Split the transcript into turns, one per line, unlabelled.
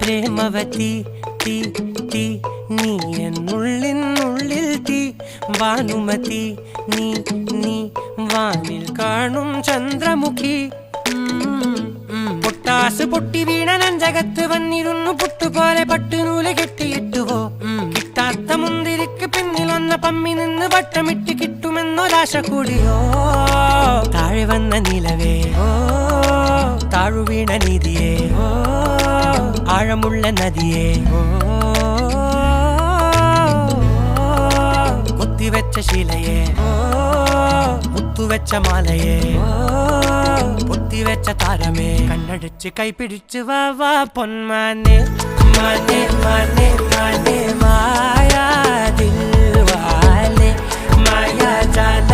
പ്രേമവതി തീ തീ നീ എന്നുള്ളിൽ തീ ഭാനുമതി നീ നീ വാനിൽ കാണും ചന്ദ്രമുഖി പൊട്ടാസ് പൊട്ടി വീണ നെഞ്ചകത്ത് വന്നിരുന്നു പുട്ടുപോലെ പട്ടുനൂല് കെട്ടിയിട്ടുവോ കിട്ടാത്ത മുന്തിരിക്ക് പിന്നിൽ വന്ന പമ്മി നിന്ന് വട്ടമിട്ട് കിട്ടുമെന്നൊരാശ കൂടിയോ താഴെ വന്ന നിലവേ താഴു വീണ നിധിയേ ആഴമുള്ള നദിയേ കൊത്തിവെച്ച ശിലയേ മുത്തുവെച്ച മാലയേ പൊത്തിവെച്ച താരമേ കണ്ണടിച്ച് കൈപിടിച്ച് വാ വാ പൊന്മാനെ മാനെ മാനെ മാനെ മായാ ദിൽവാലെ മായാ ജാല